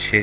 6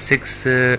6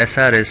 SRS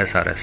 SRS?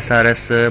SRS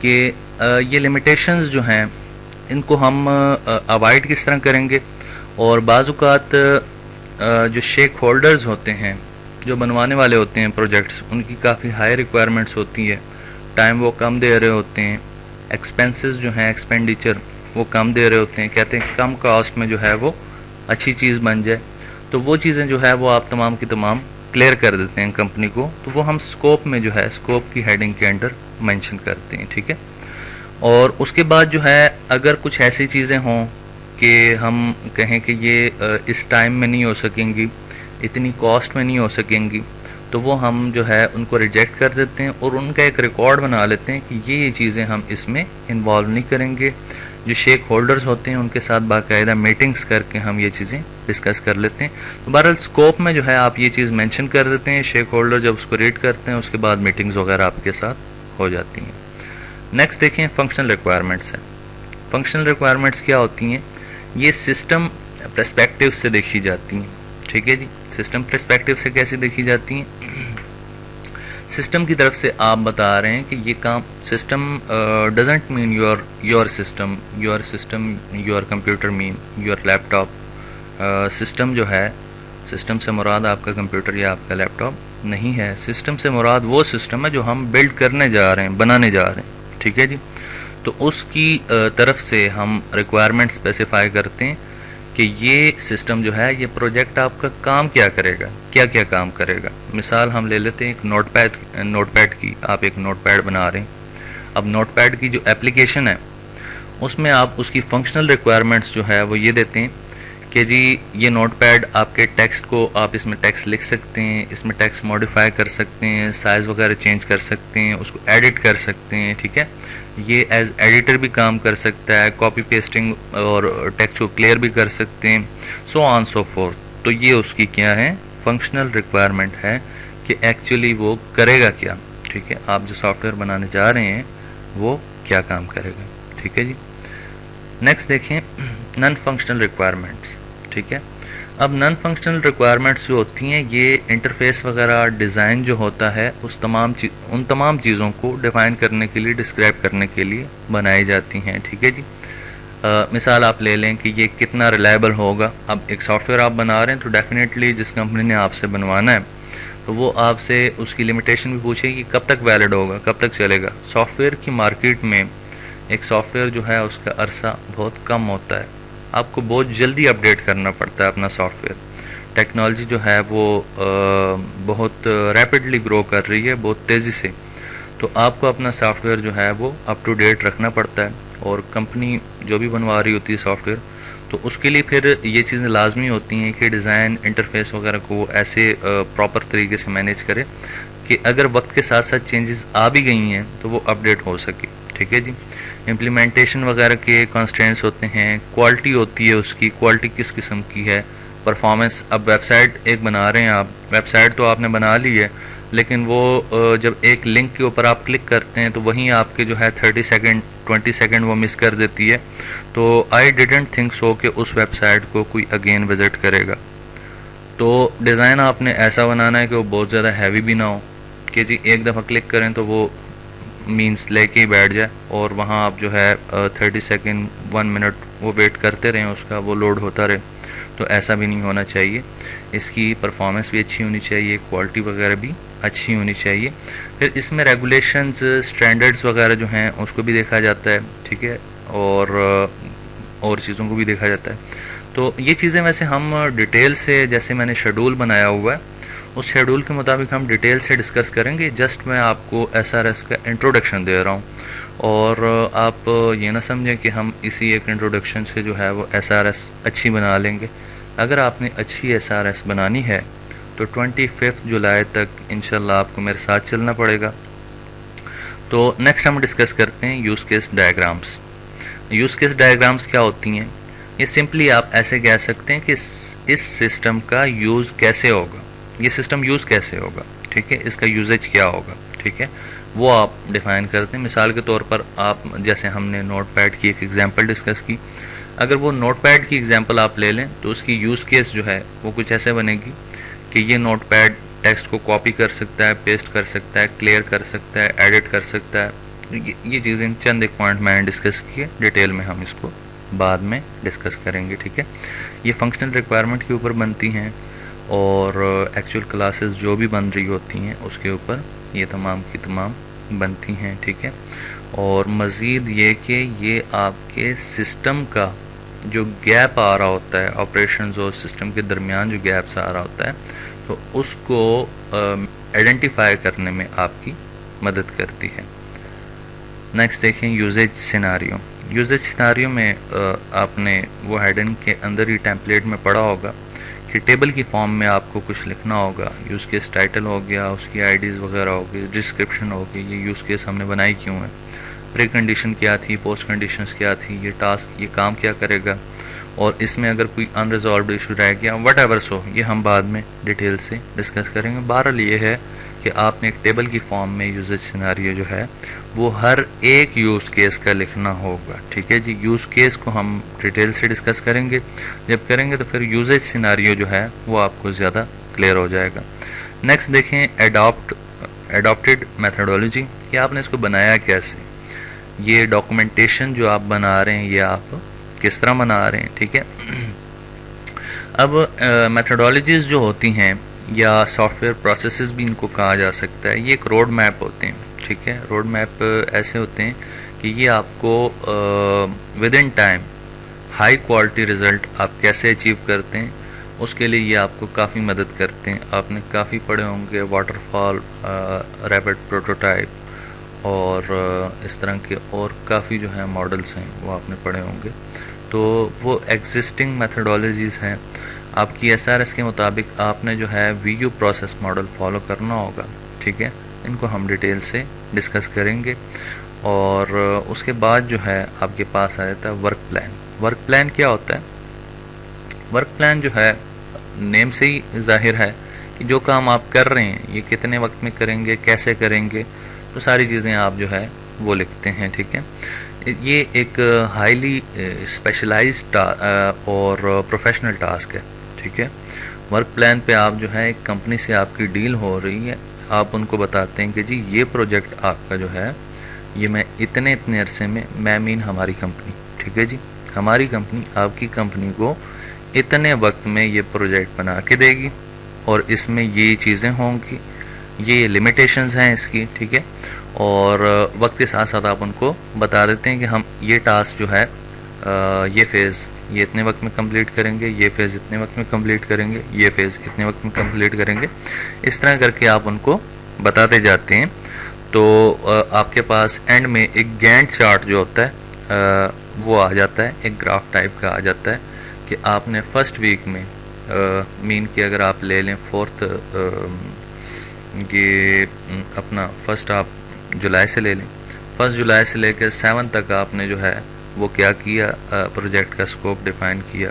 کہ یہ limitations جو ہیں ان کو ہم اوائڈ کس طرح کریں گے، اور بعض اوقات جو شیک ہولڈرز ہوتے ہیں، جو بنوانے والے ہوتے ہیں پروجیکٹس، ان کی کافی ہائی ریکوائرمنٹس ہوتی ہے، ٹائم وہ کم دے رہے ہوتے ہیں، ایکسپینسز جو ہیں ایکسپینڈیچر وہ کم دے رہے ہوتے ہیں، کہتے ہیں کم کاسٹ میں جو ہے وہ اچھی چیز بن جائے، تو وہ چیزیں جو ہے وہ آپ تمام کی تمام کلیئر کر دیتے ہیں کمپنی کو، تو وہ ہم سکوپ میں جو ہے سکوپ کی ہیڈنگ کے انڈر مینشن کرتے ہیں، ٹھیک ہے۔ اور اس کے بعد جو ہے اگر کچھ ایسی چیزیں ہوں کہ ہم کہیں کہ یہ اس ٹائم میں نہیں ہو سکیں گی، اتنی کاسٹ میں نہیں ہو سکیں گی، تو وہ ہم جو ہے ان کو ریجیکٹ کر دیتے ہیں اور ان کا ایک ریکارڈ بنا لیتے ہیں کہ یہ چیزیں ہم اس میں انوالو نہیں کریں گے۔ جو شیک ہولڈرز ہوتے ہیں ان کے ساتھ باقاعدہ میٹنگز کر کے ہم یہ چیزیں ڈسکس کر لیتے ہیں۔ تو بہرحال اسکوپ میں جو ہے آپ یہ چیز مینشن کر دیتے ہیں، شیک ہولڈر جب اس کو ریڈ کرتے ہیں اس کے بعد میٹنگز وغیرہ آپ کے ساتھ ہو جاتی ہیں۔ نیکسٹ دیکھیں فنکشنل ریکوائرمنٹس ہیں۔ فنکشنل ریکوائرمنٹس کیا ہوتی ہیں؟ یہ سسٹم پرسپیکٹیو سے دیکھی جاتی ہیں، ٹھیک ہے جی۔ سسٹم پرسپیکٹیو سے کیسے دیکھی جاتی ہیں؟ سسٹم کی طرف سے آپ بتا رہے ہیں کہ یہ کام system doesn't mean your system, your computer mean your laptop. System جو ہے، سسٹم سے مراد آپ کا کمپیوٹر یا آپ کا لیپ ٹاپ نہیں ہے، سسٹم سے مراد وہ سسٹم ہے جو ہم بلڈ کرنے جا رہے ہیں، بنانے جا رہے ہیں، ٹھیک ہے جی۔ تو اس کی طرف سے ہم ریکوائرمنٹ اسپیسیفائی کرتے ہیں کہ یہ سسٹم جو ہے یہ پروجیکٹ آپ کا کام کیا کرے گا، کیا کیا کام کرے گا۔ مثال ہم لے لیتے ہیں ایک نوٹ پیڈ کی، آپ ایک نوٹ پیڈ بنا رہے ہیں۔ اب نوٹ پیڈ کی جو اپلیکیشن ہے اس میں آپ اس کی فنکشنل ریکوائرمنٹس جو ہے وہ یہ دیتے ہیں کہ جی یہ نوٹ پیڈ آپ کے ٹیکسٹ کو، آپ اس میں ٹیکسٹ لکھ سکتے ہیں، اس میں ٹیکسٹ ماڈیفائی کر سکتے ہیں، سائز وغیرہ چینج کر سکتے ہیں، اس کو ایڈٹ کر سکتے ہیں، ٹھیک ہے۔ یہ ایز ایڈیٹر بھی کام کر سکتا ہے، کاپی پیسٹنگ اور ٹیکسٹ کو کلیئر بھی کر سکتے ہیں، سو آن سو فورتھ۔ تو یہ اس کی کیا ہے؟ فنکشنل ریکوائرمنٹ ہے کہ ایکچولی وہ کرے گا کیا، ٹھیک ہے۔ آپ جو سافٹ ویئر بنانے جا رہے ہیں وہ کیا کام کرے گا، ٹھیک ہے جی۔ نیکسٹ دیکھیں نان فنکشنل ریکوائرمنٹس، ٹھیک ہے۔ اب نان فنکشنل ریکوائرمنٹس جو ہوتی ہیں یہ انٹرفیس وغیرہ ڈیزائن جو ہوتا ہے ان تمام چیزوں کو ڈیفائن کرنے کے لیے، ڈسکرائب کرنے کے لیے بنائی جاتی ہیں، ٹھیک ہے جی۔ مثال آپ لے لیں کہ یہ کتنا ریلائبل ہوگا۔ اب ایک سافٹ ویئر آپ بنا رہے ہیں تو ڈیفینیٹلی جس کمپنی نے آپ سے بنوانا ہے تو وہ آپ سے اس کی لمیٹیشن بھی پوچھے گی کب تک ویلڈ ہوگا، کب تک چلے گا۔ سافٹ ویئر کی مارکیٹ میں ایک سافٹ ویئر جو ہے اس کا عرصہ بہت کم ہوتا ہے، آپ کو بہت جلدی اپڈیٹ کرنا پڑتا ہے اپنا سافٹ ویئر۔ ٹیکنالوجی جو ہے وہ بہت ریپڈلی گرو کر رہی ہے، بہت تیزی سے، تو آپ کو اپنا سافٹ ویئر جو ہے وہ اپ ٹو ڈیٹ رکھنا پڑتا ہے، اور کمپنی جو بھی بنوا رہی ہوتی ہے سافٹ ویئر تو اس کے لیے پھر یہ چیزیں لازمی ہوتی ہیں کہ ڈیزائن انٹرفیس وغیرہ کو ایسے پراپر طریقے سے مینیج کرے کہ اگر وقت کے ساتھ ساتھ چینجز آ بھی گئی ہیں تو وہ اپڈیٹ ہو سکے، ٹھیک ہے جی۔ امپلیمنٹیشن وغیرہ کے کانسٹرینٹس ہوتے ہیں، کوالٹی ہوتی ہے، اس کی کوالٹی کس قسم کی ہے، پرفارمنس۔ اب ویب سائٹ ایک بنا رہے ہیں آپ، ویب سائٹ تو آپ نے بنا لی ہے لیکن وہ جب ایک لنک کے اوپر آپ کلک کرتے ہیں تو وہیں آپ کے جو ہے 30 سیکنڈ 20 سیکنڈ وہ مس کر دیتی ہے، تو آئی ڈیڈنٹ تھنک سو کہ اس ویب سائٹ کو کوئی اگین وزٹ کرے گا۔ تو ڈیزائن آپ نے ایسا بنانا ہے کہ وہ بہت زیادہ ہیوی بھی نہ ہو کہ جی ایک دفعہ کلک کریں تو وہ مینس لے کے ہی بیٹھ جائے اور وہاں آپ جو ہے 30 سیکنڈ 1 منٹ وہ ویٹ کرتے رہیں، اس کا وہ لوڈ ہوتا رہے، تو ایسا بھی نہیں ہونا چاہیے۔ اس کی پرفارمنس بھی اچھی ہونی چاہیے، کوالٹی وغیرہ بھی اچھی ہونی چاہیے۔ پھر اس میں ریگولیشنز سٹینڈرڈز وغیرہ جو ہیں اس کو بھی دیکھا جاتا ہے، ٹھیک ہے، اور چیزوں کو بھی دیکھا جاتا ہے۔ تو یہ چیزیں ویسے ہم ڈیٹیل سے، جیسے میں نے شیڈول بنایا ہوا ہے اس شیڈول کے مطابق ہم ڈیٹیل سے ڈسکس کریں گے، جسٹ میں آپ کو SRS کا انٹروڈکشن دے رہا ہوں، اور آپ یہ نہ سمجھیں کہ ہم اسی ایک انٹروڈکشن سے جو ہے وہ SRS اچھی بنا لیں گے۔ اگر آپ نے اچھی SRS بنانی ہے تو 25 جولائی تک انشاءاللہ آپ کو میرے ساتھ چلنا پڑے گا۔ تو نیکسٹ ہم ڈسکس کرتے ہیں use case diagrams. Use case diagrams کیا ہوتی ہیں؟ یہ سمپلی آپ ایسے کہہ سکتے ہیں کہ اس سسٹم کا یوز کیسے ہوگا، یہ سسٹم یوز کیسے ہوگا، ٹھیک ہے، اس کا یوزیج کیا ہوگا، ٹھیک ہے، وہ آپ ڈیفائن کرتے ہیں۔ مثال کے طور پر آپ جیسے ہم نے نوٹ پیڈ کی ایک ایگزامپل ڈسکس کی، اگر وہ نوٹ پیڈ کی ایگزامپل آپ لے لیں تو اس کی یوز کیس جو ہے وہ کچھ ایسے بنے گی کہ یہ نوٹ پیڈ ٹیکسٹ کو کاپی کر سکتا ہے، پیسٹ کر سکتا ہے، کلیئر کر سکتا ہے، ایڈٹ کر سکتا ہے، یہ چیزیں چند ایک پوائنٹ میں نے ڈسکس کیے، ڈیٹیل میں ہم اس کو بعد میں ڈسکس کریں گے، ٹھیک ہے. یہ فنکشنل ریکوائرمنٹ کے اوپر بنتی ہیں اور ایکچوئل کلاسز جو بھی بن رہی ہوتی ہیں اس کے اوپر یہ تمام کی تمام بنتی ہیں، ٹھیک ہے. اور مزید یہ کہ یہ آپ کے سسٹم کا جو گیپ آ رہا ہوتا ہے، آپریشنز اور سسٹم کے درمیان جو گیپس آ رہا ہوتا ہے، تو اس کو آئیڈینٹیفائی کرنے میں آپ کی مدد کرتی ہے. نیکسٹ دیکھیں یوزیج سیناریو. یوزیج سیناریو میں آپ نے وہ ہیڈن کے اندر ہی ٹیمپلیٹ میں پڑھا ہوگا کہ ٹیبل کی فارم میں آپ کو کچھ لکھنا ہوگا. یوز کیس ٹائٹل ہو گیا، اس کی آئی ڈیز وغیرہ ہوگی، ڈسکرپشن ہوگی، یہ یوز کیس ہم نے بنائی کیوں ہے، پری کنڈیشن کیا تھی، پوسٹ کنڈیشنز کیا تھی، یہ ٹاسک یہ کام کیا کرے گا، اور اس میں اگر کوئی ان ریزالوڈ ایشو رہ گیا وٹ ایور سو، یہ ہم بعد میں ڈیٹیل سے ڈسکس کریں گے. بہرحال یہ ہے کہ آپ نے ایک ٹیبل کی فارم میں یوزیج سیناریو جو ہے وہ ہر ایک یوز کیس کا لکھنا ہوگا، ٹھیک ہے جی. یوز کیس کو ہم ڈیٹیل سے ڈسکس کریں گے، جب کریں گے تو پھر یوزیج سیناریو جو ہے وہ آپ کو زیادہ کلیئر ہو جائے گا. نیکسٹ دیکھیں ایڈاپٹیڈ میتھڈولوجی. کہ آپ نے اس کو بنایا کیسے، یہ ڈاکومنٹیشن جو آپ بنا رہے ہیں یہ آپ کس طرح بنا رہے ہیں، ٹھیک ہے. اب میتھڈولوجیز جو ہوتی ہیں یا سافٹ ویئر پروسیسز بھی ان کو کہا جا سکتا ہے، یہ ایک روڈ میپ ہوتے ہیں، ٹھیک ہے. روڈ میپ ایسے ہوتے ہیں کہ یہ آپ کو with in time high quality result آپ کیسے اچیو کرتے ہیں اس کے لیے یہ آپ کو کافی مدد کرتے ہیں. آپ نے کافی پڑھے ہوں گے واٹر فال، ریپڈ پروٹوٹائپ اور اس طرح کے اور کافی جو ہیں ماڈلس ہیں وہ آپ نے پڑھے ہوں گے. تو وہ ایگزسٹنگ میتھڈولوجیز ہیں. آپ کی ایس آر ایس کے مطابق آپ نے جو ہے وی یو پروسیس ماڈل فالو کرنا ہوگا، ٹھیک ہے. ان کو ہم ڈیٹیل سے ڈسکس کریں گے. اور اس کے بعد جو ہے آپ کے پاس آ جاتا ہے ورک پلان. ورک پلان کیا ہوتا ہے؟ ورک پلان جو ہے نیم سے ہی ظاہر ہے کہ جو کام آپ کر رہے ہیں یہ کتنے وقت میں کریں گے، کیسے کریں گے، تو ساری چیزیں آپ جو ہے وہ لکھتے ہیں، ٹھیک ہے. یہ ایک ہائیلی اسپیشلائزڈ اور پروفیشنل ٹاسک ہے، ٹھیک ہے. ورک پلان پہ آپ جو ہے ایک کمپنی سے آپ کی ڈیل ہو رہی ہے، آپ ان کو بتاتے ہیں کہ جی یہ پروجیکٹ آپ کا جو ہے یہ میں اتنے عرصے میں مین ہماری کمپنی، ٹھیک ہے جی، ہماری کمپنی آپ کی کمپنی کو اتنے وقت میں یہ پروجیکٹ بنا کے دے گی اور اس میں یہ چیزیں ہوں گی، یہ لمیٹیشنز ہیں اس کی، ٹھیک ہے. اور وقت کے ساتھ ساتھ آپ ان کو بتا دیتے ہیں کہ ہم یہ ٹاسک جو ہے یہ فیز یہ اتنے وقت میں کمپلیٹ کریں گے، یہ فیز اتنے وقت میں کمپلیٹ کریں گے، یہ فیز اتنے وقت میں کمپلیٹ کریں گے. اس طرح کر کے آپ ان کو بتاتے جاتے ہیں. تو آپ کے پاس اینڈ میں ایک گینٹ چارٹ جو ہوتا ہے وہ آ جاتا ہے، ایک گراف ٹائپ کا آ جاتا ہے کہ آپ نے فرسٹ ویک میں مین کی اگر آپ لے لیں فورتھ، یہ اپنا فرسٹ آپ جولائی سے لے لیں، فرسٹ جولائی سے لے کے 7 تک آپ نے جو ہے وہ کیا کیا، پروجیکٹ کا اسکوپ ڈیفائن کیا،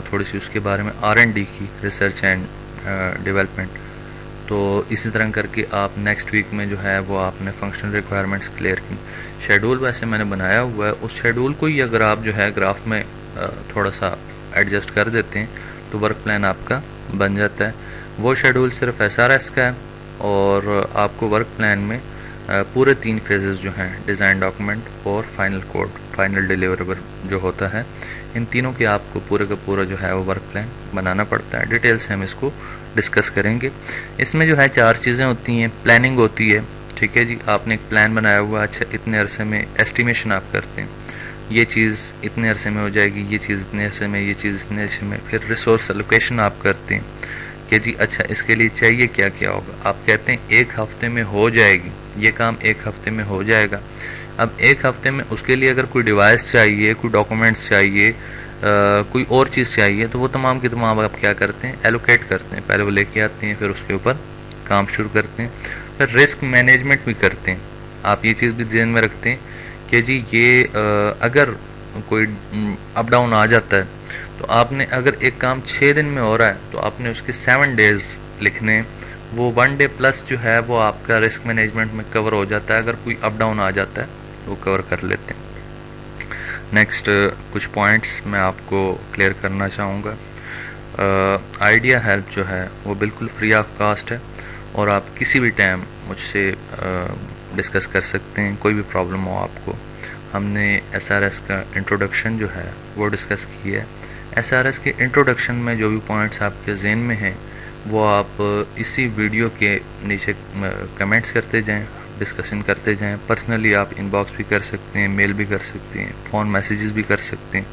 تھوڑی سی اس کے بارے میں R&D کی، ریسرچ اینڈ ڈیولپمنٹ. تو اسی طرح کر کے آپ نیکسٹ ویک میں جو ہے وہ آپ نے فنکشنل ریکوائرمنٹس کلیئر کی. شیڈول ویسے میں نے بنایا ہوا ہے، اس شیڈول کو ہی اگر آپ جو ہے گراف میں تھوڑا سا ایڈجسٹ کر دیتے ہیں تو ورک پلان آپ کا بن جاتا ہے. وہ شیڈول صرف SRS کا ہے اور آپ کو ورک پلان میں پورے 3 فیزز جو ہیں، ڈیزائن ڈاکومنٹ اور فائنل کوڈ، فائنل ڈیلیوریبل جو ہوتا ہے، ان تینوں کے آپ کو پورے کا پورا جو ہے وہ ورک پلان بنانا پڑتا ہے. ڈیٹیل سے ہم اس کو ڈسکس کریں گے. اس میں جو ہے 4 چیزیں ہوتی ہیں. پلاننگ ہوتی ہے، ٹھیک ہے جی، آپ نے ایک پلان بنایا ہوا، اچھا اتنے عرصے میں ایسٹیمیشن آپ کرتے ہیں، یہ چیز اتنے عرصے میں ہو جائے گی، یہ چیز اتنے عرصے میں، یہ چیز اتنے عرصے میں. پھر ریسورس الوکیشن آپ کرتے ہیں کہ جی اچھا اس کے لیے چاہیے کیا کیا ہوگا. آپ کہتے ہیں 1 ہفتے میں ہو جائے گی، یہ کام 1 ہفتے میں ہو جائے گا. اب 1 ہفتے میں اس کے لیے اگر کوئی ڈیوائس چاہیے، کوئی ڈاکومنٹس چاہیے، کوئی اور چیز چاہیے، تو وہ تمام کی تمام آپ کیا کرتے ہیں، ایلوکیٹ کرتے ہیں. پہلے وہ لے کے آتے ہیں، پھر اس کے اوپر کام شروع کرتے ہیں. پھر رسک مینجمنٹ بھی کرتے ہیں. آپ یہ چیز بھی ذہن میں رکھتے ہیں کہ جی یہ اگر کوئی اپ ڈاؤن آ جاتا ہے تو آپ نے اگر ایک کام 6 دن میں ہو رہا ہے تو آپ نے اس کے 7 ڈیز لکھنے، وہ 1 ڈے پلس جو ہے وہ آپ کا رسک مینجمنٹ میں کور ہو جاتا ہے. اگر کوئی اپ ڈاؤن آ جاتا ہے تو وہ کور کر لیتے ہیں. نیکسٹ کچھ پوائنٹس میں آپ کو کلیئر کرنا چاہوں گا. آئیڈیا ہیلپ جو ہے وہ بالکل فری آف کاسٹ ہے اور آپ کسی بھی ٹائم مجھ سے ڈسکس کر سکتے ہیں، کوئی بھی پرابلم ہو آپ کو۔ ہم نے SRS کا انٹروڈکشن جو ہے وہ ڈسکس کی ہے۔ SRS کے انٹروڈکشن میں جو بھی پوائنٹس آپ کے ذہن میں ہیں وہ آپ اسی ویڈیو کے نیچے کمنٹس کرتے جائیں، ڈسکشن کرتے جائیں۔ پرسنلی آپ ان باکس بھی کر سکتے ہیں، میل بھی کر سکتے ہیں، فون میسیجز بھی کر سکتے ہیں،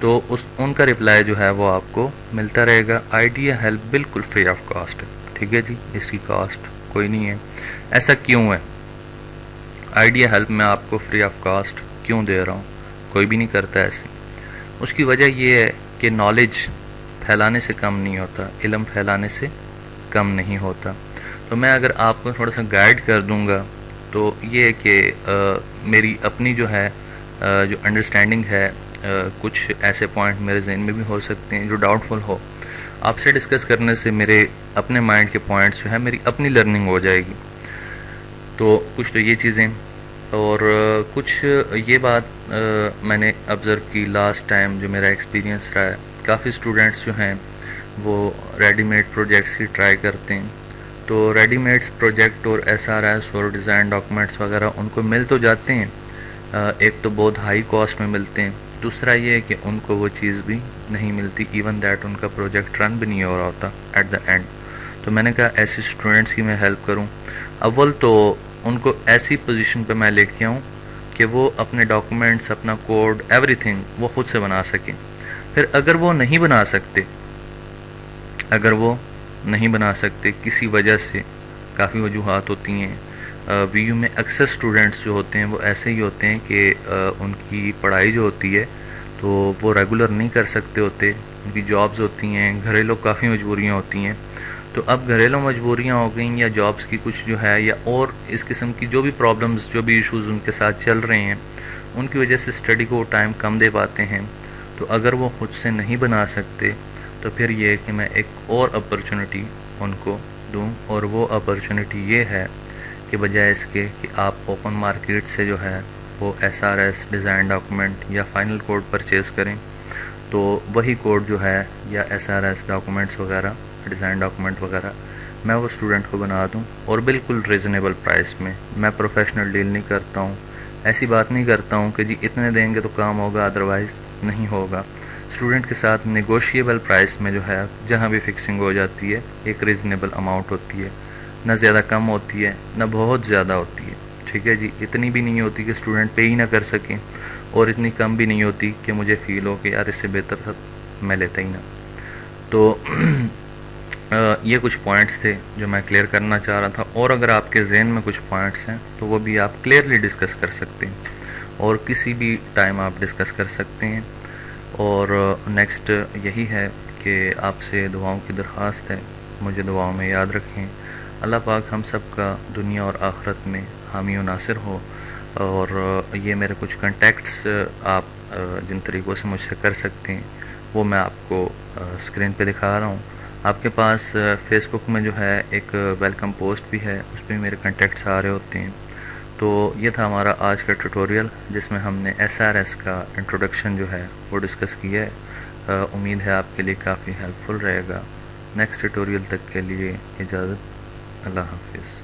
تو ان کا رپلائی جو ہے وہ آپ کو ملتا رہے گا۔ آئیڈیا ہیلپ بالکل فری آف کاسٹ ہے، ٹھیک ہے جی، اس کی کاسٹ کوئی نہیں ہے۔ ایسا کیوں ہے؟ آئیڈیا ہیلپ میں آپ کو فری آف کاسٹ کیوں دے رہا ہوں؟ کوئی بھی نہیں کرتا ایسے۔ اس کی وجہ یہ ہے کہ نالج پھیلانے سے کم نہیں ہوتا، علم پھیلانے سے کم نہیں ہوتا۔ تو میں اگر آپ کو تھوڑا سا گائیڈ کر دوں گا تو یہ ہے کہ میری اپنی جو ہے جو انڈرسٹینڈنگ ہے، کچھ ایسے پوائنٹ میرے ذہن میں بھی ہو سکتے ہیں جو ڈاؤٹ فل ہو، آپ سے ڈسکس کرنے سے میرے اپنے مائنڈ کے پوائنٹس جو ہے میری اپنی لرننگ ہو جائے گی۔ تو کچھ تو یہ چیزیں، اور کچھ یہ بات میں نے آبزرو کی لاسٹ ٹائم جو میرا ایکسپیرینس رہا ہے، کافی اسٹوڈنٹس جو ہیں وہ ریڈی میڈ پروجیکٹس کی ٹرائی کرتے ہیں۔ تو ریڈی میڈس پروجیکٹ اور SRS اور ڈیزائن ڈاکومنٹس وغیرہ ان کو مل تو جاتے ہیں، ایک تو بہت ہائی کاسٹ میں ملتے ہیں، دوسرا یہ ہے کہ ان کو وہ چیز بھی نہیں ملتی، ایون دیٹ ان کا پروجیکٹ رن بھی نہیں ہو رہا ہوتا ایٹ دا اینڈ۔ تو میں نے کہا ایسے اسٹوڈنٹس کی میں ہیلپ کروں۔ اول تو ان کو ایسی پوزیشن پہ میں لے کے آؤں کہ وہ اپنے ڈاکومنٹس، اپنا کوڈ، ایوری تھنگ وہ خود سے بنا سکیں۔ پھر اگر وہ نہیں بنا سکتے کسی وجہ سے، کافی وجوہات ہوتی ہیں، VU میں اکثر اسٹوڈنٹس جو ہوتے ہیں وہ ایسے ہی ہوتے ہیں کہ ان کی پڑھائی جو ہوتی ہے تو وہ ریگولر نہیں کر سکتے ہوتے، ان کی جابز ہوتی ہیں، گھریلو کافی مجبوریاں ہوتی ہیں۔ تو اب گھریلو مجبوریاں ہو گئیں یا جابز کی کچھ جو ہے یا اور اس قسم کی جو بھی پرابلمز، جو بھی ایشوز ان کے ساتھ چل رہے ہیں، ان کی وجہ سے اسٹڈی کو ٹائم کم دے پاتے ہیں۔ تو اگر وہ خود سے نہیں بنا سکتے تو پھر یہ ہے کہ میں ایک اور اپرچونٹی ان کو دوں، اور وہ اپرچونٹی یہ ہے کہ بجائے اس کے کہ آپ اوپن مارکیٹ سے جو ہے وہ SRS ڈیزائن ڈاکومنٹ یا فائنل کوڈ پرچیز کریں، تو وہی کوڈ جو ہے یا SRS ڈاکومنٹس وغیرہ، ڈیزائن ڈاکومنٹ وغیرہ میں وہ اسٹوڈنٹ کو بنا دوں، اور بالکل ریزنیبل پرائس میں۔ میں پروفیشنل ڈیل نہیں کرتا ہوں، ایسی بات نہیں کرتا ہوں کہ جی اتنے دیں گے تو کام ہوگا، ادروائز نہیں ہوگا۔ اسٹوڈنٹ کے ساتھ نیگوشیبل پرائس میں جو ہے جہاں بھی فکسنگ ہو جاتی ہے، ایک ریزنیبل اماؤنٹ ہوتی ہے، نہ زیادہ کم ہوتی ہے نہ بہت زیادہ ہوتی ہے، ٹھیک ہے جی۔ اتنی بھی نہیں ہوتی کہ اسٹوڈنٹ پے ہی نہ کر سکیں، اور اتنی کم بھی نہیں ہوتی کہ مجھے فیل ہو کہ یار اس سے بہتر تھا میں لیتا ہی نہ۔ تو یہ کچھ پوائنٹس تھے جو میں کلیئر کرنا چاہ رہا تھا، اور اگر آپ کے ذہن میں کچھ پوائنٹس ہیں تو وہ بھی آپ کلیئرلی ڈسکس کر سکتے ہیں، اور کسی بھی ٹائم آپ ڈسکس کر سکتے ہیں۔ اور نیکسٹ یہی ہے کہ آپ سے دعاؤں کی درخواست ہے، مجھے دعاؤں میں یاد رکھیں۔ اللہ پاک ہم سب کا دنیا اور آخرت میں حامی و ناصر ہو۔ اور یہ میرے کچھ کنٹیکٹس آپ جن طریقوں سے مجھ سے کر سکتے ہیں وہ میں آپ کو اسکرین پہ دکھا رہا ہوں۔ آپ کے پاس فیس بک میں جو ہے ایک ویلکم پوسٹ بھی ہے، اس پہ میرے کنٹیکٹس آ رہے ہوتے ہیں۔ تو یہ تھا ہمارا آج کا ٹیوٹوریل جس میں ہم نے SRS کا انٹروڈکشن جو ہے وہ ڈسکس کیا ہے۔ امید ہے آپ کے لیے کافی ہیلپ فل رہے گا۔ نیکسٹ ٹیوٹوریل تک کے لیے اجازت، اللہ حافظ۔